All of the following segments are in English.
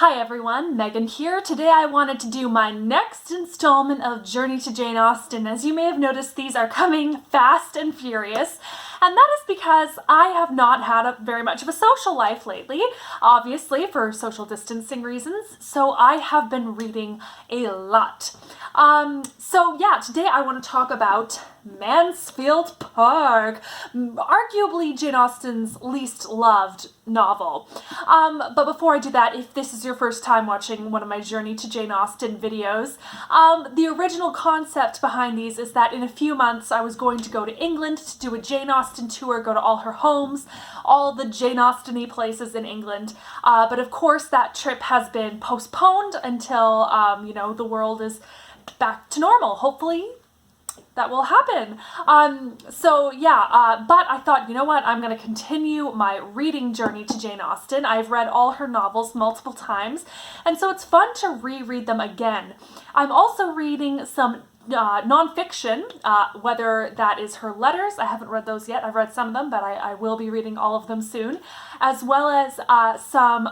Hi everyone, Megan here. Today I wanted to do my next installment of Journey to Jane Austen. As you may have noticed, these are coming fast and furious, and that is because I have not had very much of a social life lately, obviously for social distancing reasons, so I have been reading a lot. Today I want to talk about Mansfield Park, arguably Jane Austen's least loved novel. But before I do that, if this is your first time watching one of my Journey to Jane Austen videos, the original concept behind these is that in a few months I was going to go to England to do a Jane Austen tour, go to all her homes, all the Jane Austen-y places in England. But of course that trip has been postponed until, the world is back to normal. Hopefully that will happen. But I thought, you know what, I'm going to continue my reading journey to Jane Austen. I've read all her novels multiple times, and so it's fun to reread them again. I'm also reading some nonfiction, whether that is her letters. I haven't read those yet. I've read some of them, but I will be reading all of them soon, as well as some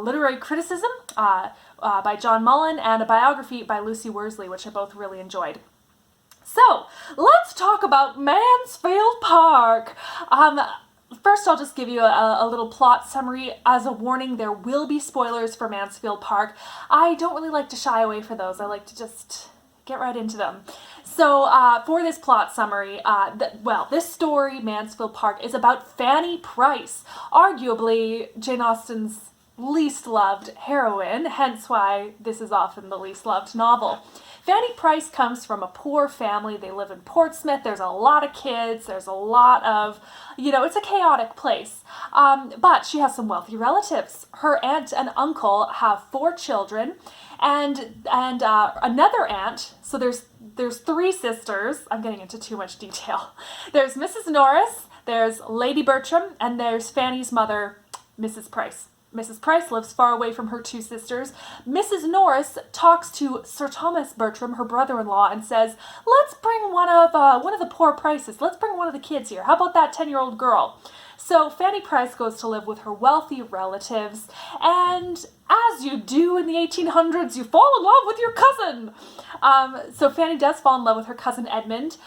literary criticism by John Mullen and a biography by Lucy Worsley, which I both really enjoyed. So, let's talk about Mansfield Park. First, I'll just give you a little plot summary. As a warning, there will be spoilers for Mansfield Park. I don't really like to shy away from those. I like to just get right into them. So, for this plot summary, this story, Mansfield Park, is about Fanny Price, arguably Jane Austen's least loved heroine, hence why this is often the least loved novel. Fanny Price comes from a poor family. They live in Portsmouth. There's a lot of kids. There's a lot of, it's a chaotic place. But she has some wealthy relatives. Her aunt and uncle have 4 children, and another aunt. So there's 3 sisters. I'm getting into too much detail. There's Mrs. Norris, there's Lady Bertram, and there's Fanny's mother, Mrs. Price. Mrs. Price lives far away from her 2 sisters. Mrs. Norris talks to Sir Thomas Bertram, her brother-in-law, and says, let's bring one of the poor Prices. Let's bring one of the kids here. How about that 10-year-old girl? So Fanny Price goes to live with her wealthy relatives, and as you do in the 1800s, you fall in love with your cousin. So Fanny does fall in love with her cousin Edmund.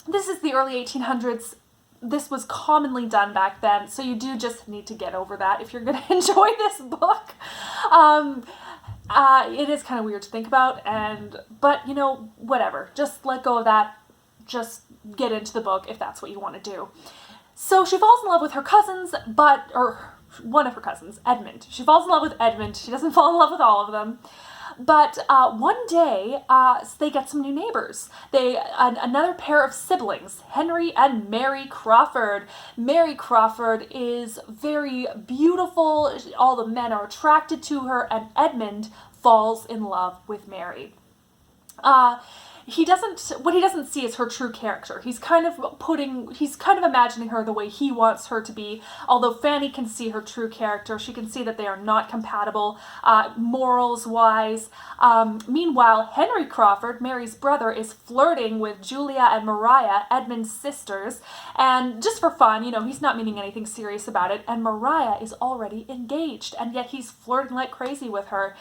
This is the early 1800s. This was commonly done back then, so you do just need to get over that if you're going to enjoy this book. It is kind of weird to think about, but whatever. Just let go of that. Just get into the book if that's what you want to do. So she falls in love with her cousins, or one of her cousins, Edmund. She falls in love with Edmund. She doesn't fall in love with all of them. But one day, they get some new neighbors. Another pair of siblings, Henry and Mary Crawford. Mary Crawford is very beautiful. All the men are attracted to her, and Edmund falls in love with Mary. What he doesn't see is her true character. He's kind of imagining her the way he wants her to be. Although Fanny can see her true character, she can see that they are not compatible, morals-wise. Meanwhile, Henry Crawford, Mary's brother, is flirting with Julia and Maria, Edmund's sisters, and just for fun, he's not meaning anything serious about it, and Maria is already engaged, and yet he's flirting like crazy with her,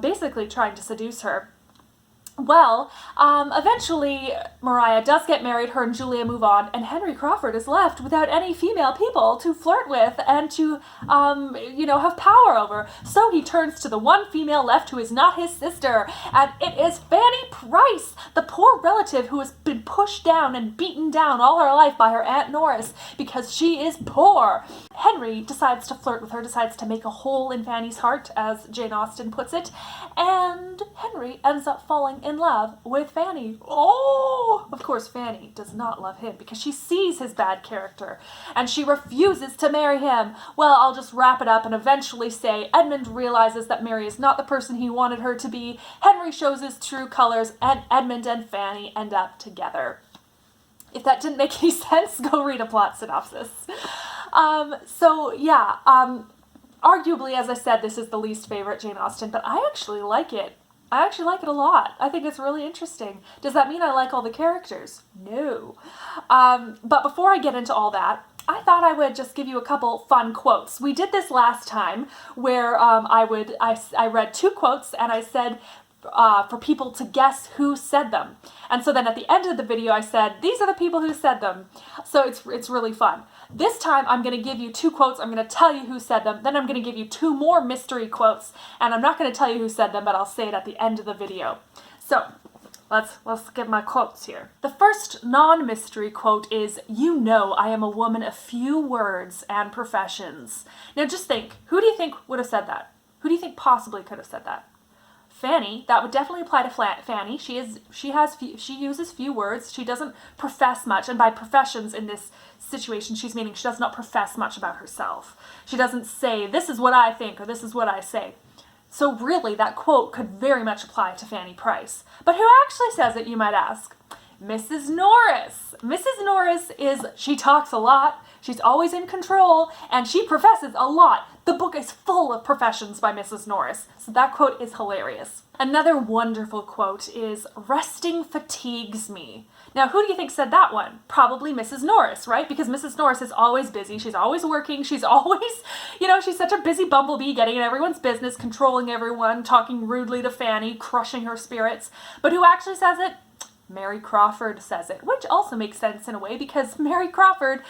basically trying to seduce her. Well, eventually Maria does get married, her and Julia move on, and Henry Crawford is left without any female people to flirt with and to, have power over. So he turns to the one female left who is not his sister, and it is Fanny Price, the poor relative who has been pushed down and beaten down all her life by her Aunt Norris because she is poor. Henry decides to flirt with her, decides to make a hole in Fanny's heart, as Jane Austen puts it, and Henry ends up falling in love with Fanny. Oh! Of course, Fanny does not love him because she sees his bad character and she refuses to marry him. Well, I'll just wrap it up and eventually say Edmund realizes that Mary is not the person he wanted her to be. Henry shows his true colors, and Edmund and Fanny end up together. If that didn't make any sense, go read a plot synopsis. Arguably, as I said, this is the least favorite Jane Austen, but I actually like it. I actually like it a lot. I think it's really interesting. Does that mean I like all the characters? No. But before I get into all that, I thought I would just give you a couple fun quotes. We did this last time where I read 2 quotes and I said for people to guess who said them. And so then at the end of the video I said, these are the people who said them. So it's really fun. This time I'm going to give you 2 quotes, I'm going to tell you who said them, then I'm going to give you 2 more mystery quotes, and I'm not going to tell you who said them, but I'll say it at the end of the video. So, let's get my quotes here. The first non-mystery quote is, "You know I am a woman of few words and professions." Now just think, who do you think would have said that? Who do you think possibly could have said that? Fanny. That would definitely apply to Fanny. She uses few words. She doesn't profess much, and by professions in this situation, she's meaning she does not profess much about herself. She doesn't say, this is what I think, or this is what I say. So really, that quote could very much apply to Fanny Price. But who actually says it, you might ask? Mrs. Norris. Mrs. Norris she talks a lot, she's always in control, and she professes a lot. The book is full of professions by Mrs. Norris, so that quote is hilarious. Another wonderful quote is, "Resting fatigues me." Now, who do you think said that one? Probably Mrs. Norris, right? Because Mrs. Norris is always busy, she's always working, she's always, she's such a busy bumblebee, getting in everyone's business, controlling everyone, talking rudely to Fanny, crushing her spirits. But who actually says it? Mary Crawford says it, which also makes sense in a way because Mary Crawford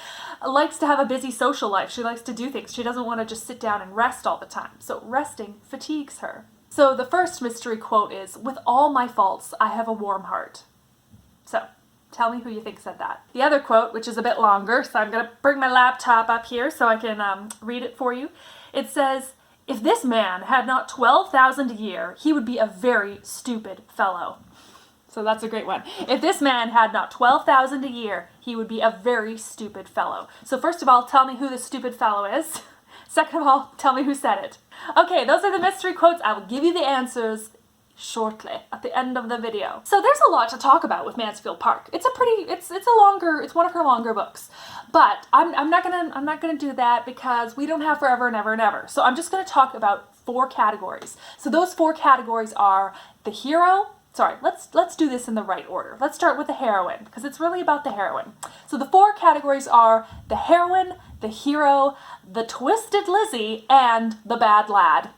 likes to have a busy social life. She likes to do things. She doesn't want to just sit down and rest all the time. So resting fatigues her. So the first mystery quote is, "With all my faults, I have a warm heart." So tell me who you think said that. The other quote, which is a bit longer, so I'm going to bring my laptop up here so I can read it for you. It says, "If this man had not 12,000 a year, he would be a very stupid fellow." So that's a great one. If this man had not 12,000 a year, he would be a very stupid fellow. So first of all, tell me who the stupid fellow is. Second of all, tell me who said it. Okay, those are the mystery quotes. I will give you the answers shortly at the end of the video. So there's a lot to talk about with Mansfield Park. It's one of her longer books. But I'm not gonna do that because we don't have forever and ever and ever. So I'm just gonna talk about 4 categories. So those 4 categories are the hero. Sorry, let's do this in the right order. Let's start with the heroine, because it's really about the heroine. So the 4 categories are the heroine, the hero, the twisted Lizzy, and the bad lad.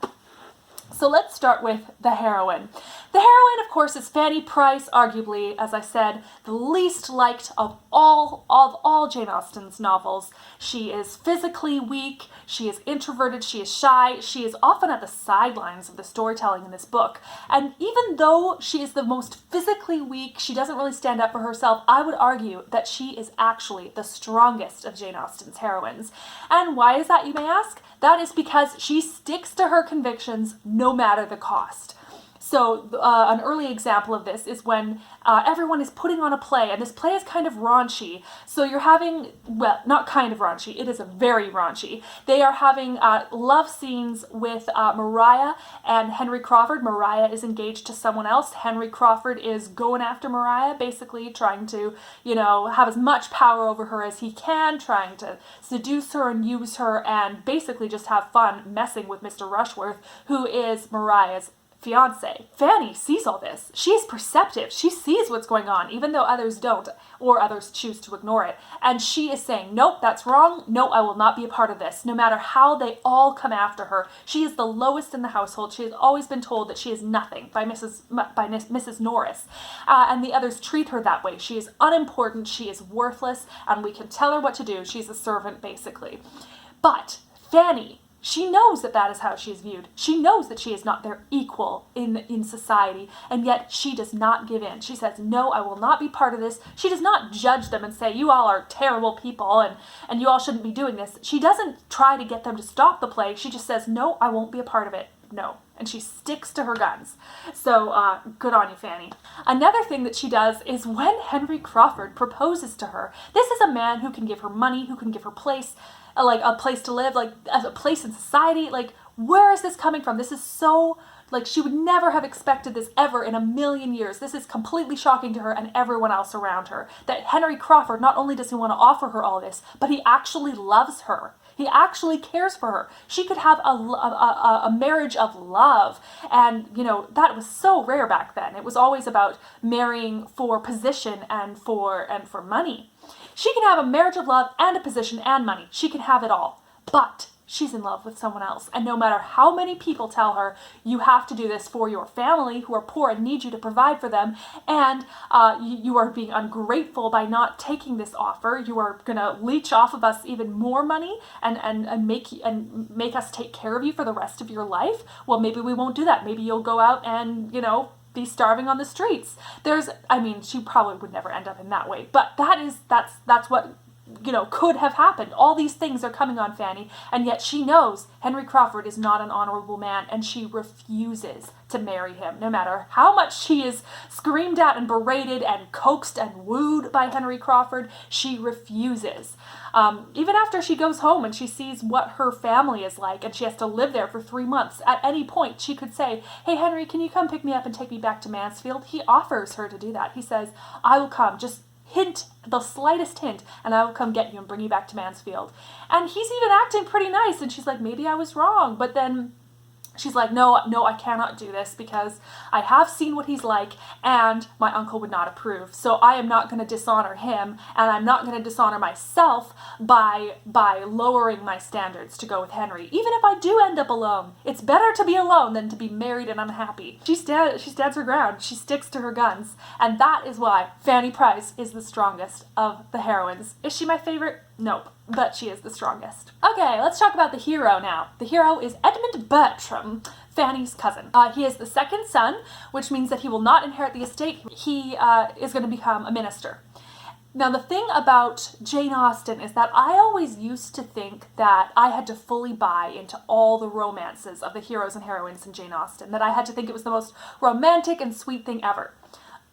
So let's start with the heroine. The heroine, of course, is Fanny Price, arguably, as I said, the least liked of all Jane Austen's novels. She is physically weak, she is introverted, she is shy, she is often at the sidelines of the storytelling in this book. And even though she is the most physically weak, she doesn't really stand up for herself, I would argue that she is actually the strongest of Jane Austen's heroines. And why is that, you may ask? That is because she sticks to her convictions no matter the cost. So an early example of this is when everyone is putting on a play, and this play is kind of raunchy. So you're having, well, not kind of raunchy, it is very raunchy. They are having love scenes with Maria and Henry Crawford. Maria is engaged to someone else. Henry Crawford is going after Maria, basically trying to, have as much power over her as he can, trying to seduce her and use her, and basically just have fun messing with Mr. Rushworth, who is Maria's fiance. Fanny sees all this. She is perceptive. She sees what's going on, even though others don't, or others choose to ignore it. And she is saying, nope, that's wrong. No, I will not be a part of this. No matter how they all come after her, she is the lowest in the household. She has always been told that she is nothing by Mrs. Norris. And the others treat her that way. She is unimportant. She is worthless. And we can tell her what to do. She's a servant, basically. But Fanny, she knows that that is how she is viewed. She knows that she is not their equal in society, and yet she does not give in. She says, no, I will not be part of this. She does not judge them and say, you all are terrible people and you all shouldn't be doing this. She doesn't try to get them to stop the play. She just says, no, I won't be a part of it. No. And she sticks to her guns. So good on you, Fanny. Another thing that she does is when Henry Crawford proposes to her, this is a man who can give her money, who can give her place, like a place to live, like a place in society. Like, where is this coming from? This is so, like, she would never have expected this ever in a million years. This is completely shocking to her and everyone else around her. That Henry Crawford, not only does he want to offer her all this, but he actually loves her. He actually cares for her. She could have a marriage of love. And, that was so rare back then. It was always about marrying for position and for money. She can have a marriage of love and a position and money. She can have it all. But she's in love with someone else. And no matter how many people tell her, you have to do this for your family who are poor and need you to provide for them, and you are being ungrateful by not taking this offer. You are going to leech off of us even more money and make us take care of you for the rest of your life. Well, maybe we won't do that. Maybe you'll go out and, be starving on the streets. She probably would never end up in that way, but that's what could have happened. All these things are coming on Fanny, and yet she knows Henry Crawford is not an honorable man, and she refuses to marry him. No matter how much she is screamed at and berated and coaxed and wooed by Henry Crawford, she refuses. Even after she goes home and she sees what her family is like, and she has to live there for 3 months, at any point she could say, "Hey Henry, can you come pick me up and take me back to Mansfield?" He offers her to do that. He says, "I will come, just hint, the slightest hint, and I will come get you and bring you back to Mansfield." And he's even acting pretty nice, and she's like, "Maybe I was wrong," but then she's like, no, I cannot do this because I have seen what he's like, and my uncle would not approve. So I am not going to dishonor him, and I'm not going to dishonor myself by lowering my standards to go with Henry. Even if I do end up alone, it's better to be alone than to be married and unhappy. She stands her ground. She sticks to her guns, and that is why Fanny Price is the strongest of the heroines. Is she my favorite? Nope, but she is the strongest. Okay, let's talk about the hero now. The hero is Edmund Bertram, Fanny's cousin. He is the second son, which means that he will not inherit the estate. He is going to become a minister. Now, the thing about Jane Austen is that I always used to think that I had to fully buy into all the romances of the heroes and heroines in Jane Austen, that I had to think it was the most romantic and sweet thing ever.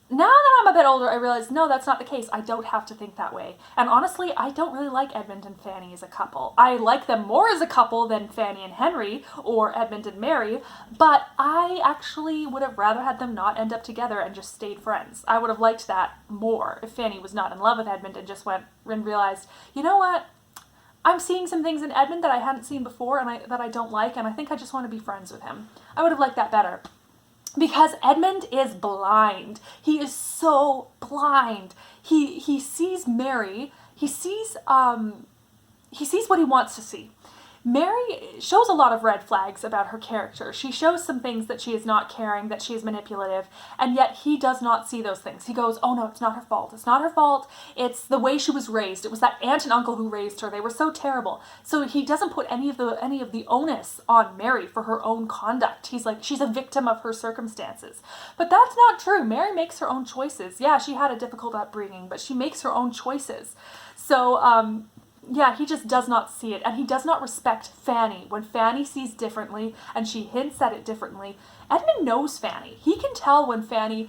Now that I'm a bit older, I realize, no, that's not the case. I don't have to think that way. And honestly, I don't really like Edmund and Fanny as a couple. I like them more as a couple than Fanny and Henry or Edmund and Mary, but I actually would have rather had them not end up together and just stayed friends. I would have liked that more if Fanny was not in love with Edmund and just went and realized, you know what? I'm seeing some things in Edmund that I hadn't seen before and that I don't like, and I think I just want to be friends with him. I would have liked that better. Because Edmund is blind. He is so blind. He sees Mary. He sees what he wants to see. Mary shows a lot of red flags about her character. She shows some things that she is not caring, that she is manipulative, and yet he does not see those things. He goes, "Oh no, it's not her fault. It's not her fault. It's the way she was raised. It was that aunt and uncle who raised her. They were so terrible." So he doesn't put any of the onus on Mary for her own conduct. He's like, she's a victim of her circumstances. But that's not true. Mary makes her own choices. Yeah, she had a difficult upbringing, but she makes her own choices. So, yeah, he just does not see it, and he does not respect Fanny. When Fanny sees differently, and she hints at it differently, Edmund knows Fanny. He can tell when Fanny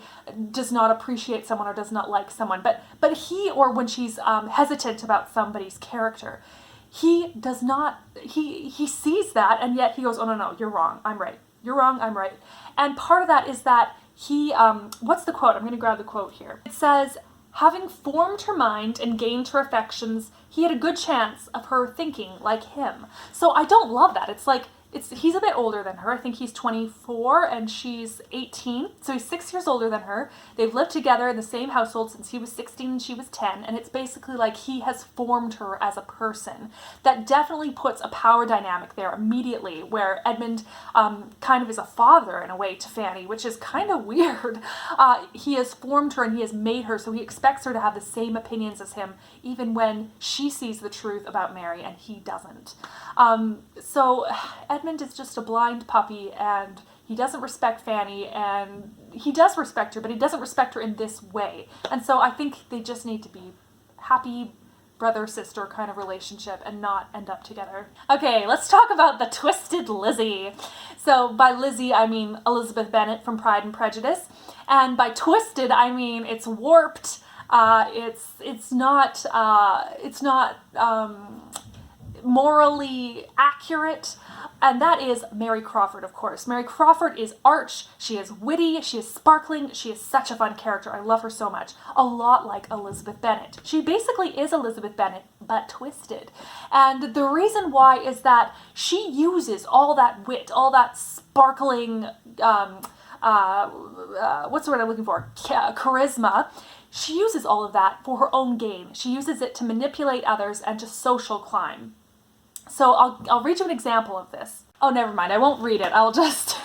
does not appreciate someone or does not like someone, but when she's hesitant about somebody's character. He does not, he sees that, and yet he goes, "Oh, no, you're wrong, I'm right. You're wrong, I'm right." And part of that is that he, what's the quote? I'm going to grab the quote here. It says, "Having formed her mind and gained her affections, he had a good chance of her thinking like him." So I don't love that. It's like, he's a bit older than her. I think he's 24 and she's 18. So he's 6 years older than her. They've lived together in the same household since he was 16 and she was 10. And it's basically like he has formed her as a person. That definitely puts a power dynamic there immediately, where Edmund kind of is a father in a way to Fanny, which is kind of weird. He has formed her and he has made her, so he expects her to have the same opinions as him, even when she sees the truth about Mary and he doesn't. So Edmund is just a blind puppy, and he doesn't respect Fanny, and he does respect her, but he doesn't respect her in this way. And so I think they just need to be happy brother-sister kind of relationship and not end up together. Okay, let's talk about the twisted Lizzy. So by Lizzy, I mean Elizabeth Bennet from Pride and Prejudice. And by twisted, I mean it's warped. It's not morally accurate, and that is Mary Crawford, of course. Mary Crawford is arch, she is witty, she is sparkling, she is such a fun character. I love her so much. A lot like Elizabeth Bennet. She basically is Elizabeth Bennet, but twisted. And the reason why is that she uses all that wit, all that sparkling, what's the word I'm looking for? Charisma. she uses all of that for her own gain. She uses it to manipulate others and to social climb. So I'll read you an example of this. Oh, never mind. I won't read it. I'll just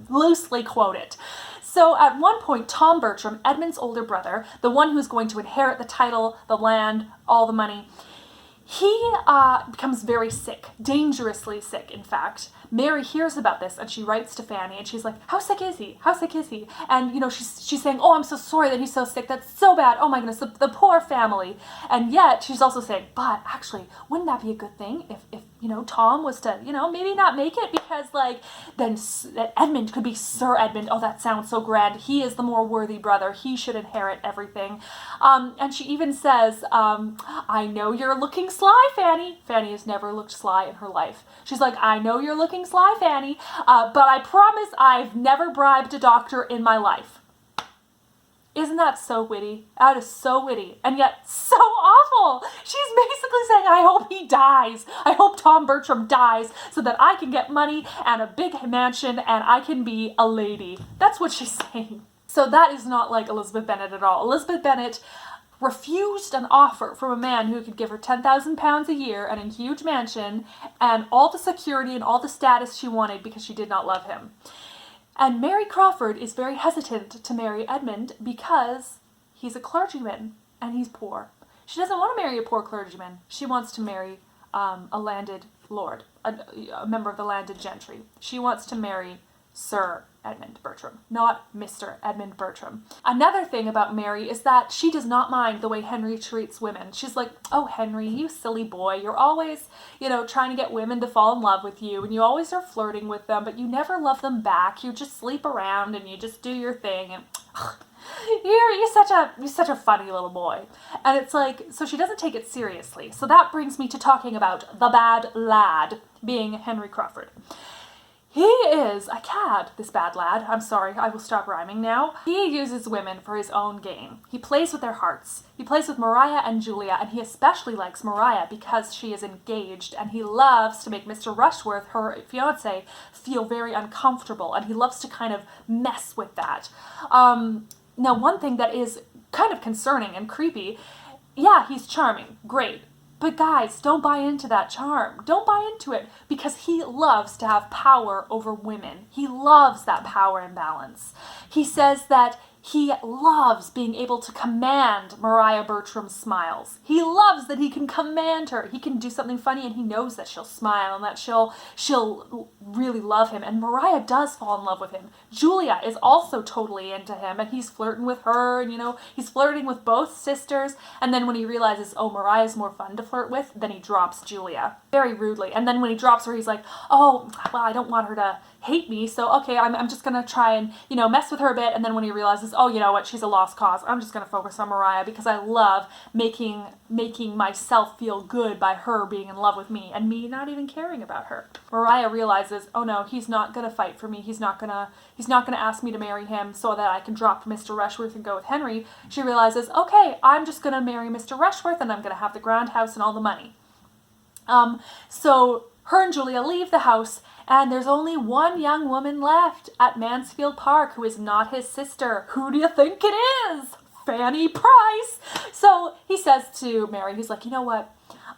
loosely quote it. So at one point, Tom Bertram, Edmund's older brother, the one who's going to inherit the title, the land, all the money, he becomes very sick, dangerously sick, in fact. Mary hears about this and she writes to Fanny and she's like, how sick is he? How sick is he? And, she's saying, oh, I'm so sorry that he's so sick. That's so bad. Oh my goodness, the poor family. And yet she's also saying, but actually, wouldn't that be a good thing if Tom was to, maybe not make it, because then that Edmund could be Sir Edmund. Oh, that sounds so grand. He is the more worthy brother. He should inherit everything. And she even says, I know you're looking sly, Fanny. Fanny has never looked sly in her life. She's like, I know you're looking sly, Fanny, but I promise I've never bribed a doctor in my life. Isn't that so witty? That is so witty, and yet so awful. She's basically saying, I hope he dies. I hope Tom Bertram dies so that I can get money and a big mansion and I can be a lady. That's what she's saying. So that is not like Elizabeth Bennet at all. Elizabeth Bennet refused an offer from a man who could give her £10,000 a year and a huge mansion and all the security and all the status she wanted because she did not love him. And Mary Crawford is very hesitant to marry Edmund because he's a clergyman and he's poor. She doesn't want to marry a poor clergyman. She wants to marry a landed lord, a member of the landed gentry. She wants to marry Sir Edmund Bertram, not Mr. Edmund Bertram. Another thing about Mary is that she does not mind the way Henry treats women. She's like, oh, Henry, you silly boy. You're always, trying to get women to fall in love with you, and you always are flirting with them, but you never love them back. You just sleep around and you just do your thing, and you're such a funny little boy. And it's like, so she doesn't take it seriously. So that brings me to talking about the bad lad, being Henry Crawford. He is a cad, this bad lad. I'm sorry, I will stop rhyming now. He uses women for his own gain. He plays with their hearts. He plays with Maria and Julia, and he especially likes Maria because she is engaged, and he loves to make Mr. Rushworth, her fiancé, feel very uncomfortable, and he loves to kind of mess with that. Now, one thing that is kind of concerning and creepy, yeah, he's charming, great. But guys, don't buy into that charm. Don't buy into it, because he loves to have power over women. He loves that power imbalance. He says that he loves being able to command Maria Bertram's smiles. He loves that he can command her. He can do something funny and he knows that she'll smile and that she'll really love him. And Maria does fall in love with him. Julia is also totally into him, and he's flirting with her, and he's flirting with both sisters. And then when he realizes, oh, Maria's more fun to flirt with, then he drops Julia very rudely. And then when he drops her, he's like, oh, well, I don't want her to hate me, so okay, I'm just gonna try and mess with her a bit. And then when he realizes, oh, you know what, she's a lost cause, I'm just gonna focus on Maria because I love making myself feel good by her being in love with me and me not even caring about her. Maria realizes, oh no, he's not gonna fight for me. He's not gonna ask me to marry him so that I can drop Mr. Rushworth and go with Henry. She realizes, okay, I'm just gonna marry Mr. Rushworth and I'm gonna have the grand house and all the money. So her and Julia leave the house, and there's only one young woman left at Mansfield Park who is not his sister. Who do you think it is? Fanny Price. So he says to Mary, he's like, you know what?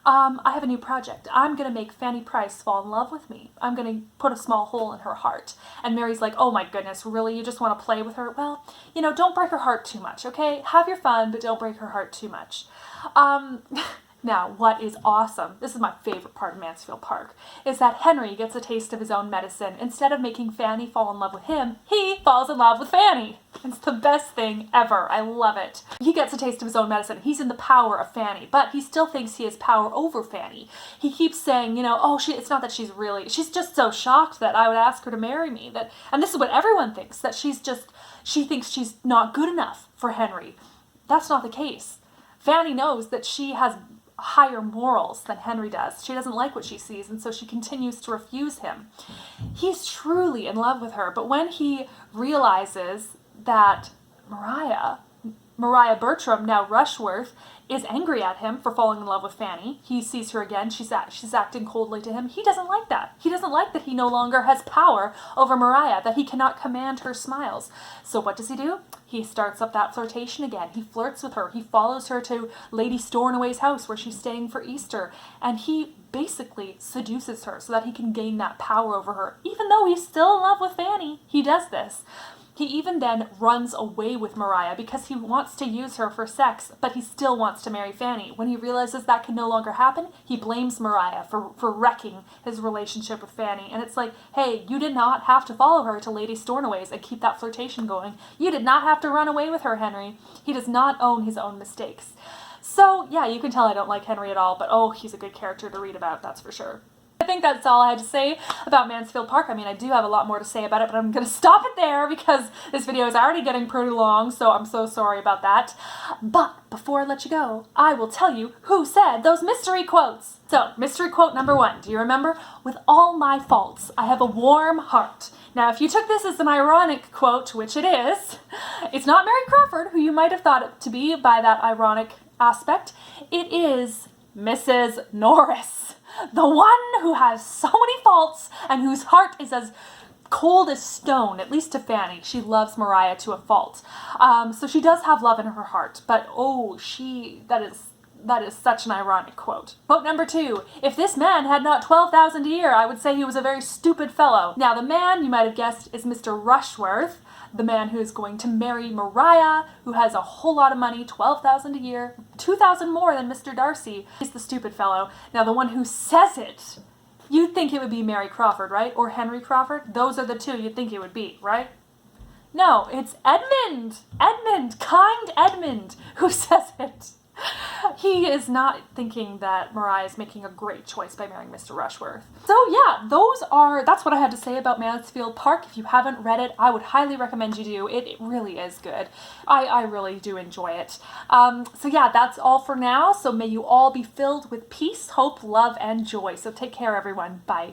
I have a new project. I'm going to make Fanny Price fall in love with me. I'm going to put a small hole in her heart. And Mary's like, oh my goodness, really? You just want to play with her? Well, don't break her heart too much, okay? Have your fun, but don't break her heart too much. Now, what is awesome, this is my favorite part of Mansfield Park, is that Henry gets a taste of his own medicine. Instead of making Fanny fall in love with him, he falls in love with Fanny. It's the best thing ever. I love it. He gets a taste of his own medicine. He's in the power of Fanny, but he still thinks he has power over Fanny. He keeps saying, oh, it's not that she's just so shocked that I would ask her to marry me. And this is what everyone thinks, that she thinks she's not good enough for Henry. That's not the case. Fanny knows that she has higher morals than Henry does. She doesn't like what she sees, and so she continues to refuse him. He's truly in love with her, but when he realizes that Maria Maria Bertram, now Rushworth, is angry at him for falling in love with Fanny. He sees her again. She's acting coldly to him. He doesn't like that. He doesn't like that he no longer has power over Maria, that he cannot command her smiles. So what does he do? He starts up that flirtation again. He flirts with her. He follows her to Lady Stornoway's house where she's staying for Easter. And he basically seduces her so that he can gain that power over her. Even though he's still in love with Fanny, he does this. He even then runs away with Maria because he wants to use her for sex, but he still wants to marry Fanny. When he realizes that can no longer happen, he blames Maria for wrecking his relationship with Fanny. And it's like, hey, you did not have to follow her to Lady Stornoway's and keep that flirtation going. You did not have to run away with her, Henry. He does not own his own mistakes. So, yeah, you can tell I don't like Henry at all, but oh, he's a good character to read about, that's for sure. I think that's all I had to say about Mansfield Park. I mean, I do have a lot more to say about it, but I'm going to stop it there because this video is already getting pretty long, so I'm so sorry about that. But before I let you go, I will tell you who said those mystery quotes. So, mystery quote number 1. Do you remember? With all my faults, I have a warm heart. Now, if you took this as an ironic quote, which it is, it's not Mary Crawford, who you might have thought it to be by that ironic aspect. It is Mrs. Norris. The one who has so many faults and whose heart is as cold as stone, at least to Fanny. She loves Maria to a fault. So she does have love in her heart, but oh, that is such an ironic quote. Quote number 2, if this man had not 12,000 a year, I would say he was a very stupid fellow. Now the man, you might have guessed, is Mr. Rushworth, the man who is going to marry Maria, who has a whole lot of money, 12,000 a year, 2,000 more than Mr. Darcy. He's the stupid fellow. Now the one who says it, you'd think it would be Mary Crawford, right? Or Henry Crawford. Those are the two you'd think it would be, right? No, it's Edmund, kind Edmund, who says it. He is not thinking that Maria is making a great choice by marrying Mr. Rushworth. So yeah, that's what I had to say about Mansfield Park. If you haven't read it, I would highly recommend you do. It really is good. I really do enjoy it. So yeah, that's all for now. So may you all be filled with peace, hope, love, and joy. So take care, everyone. Bye.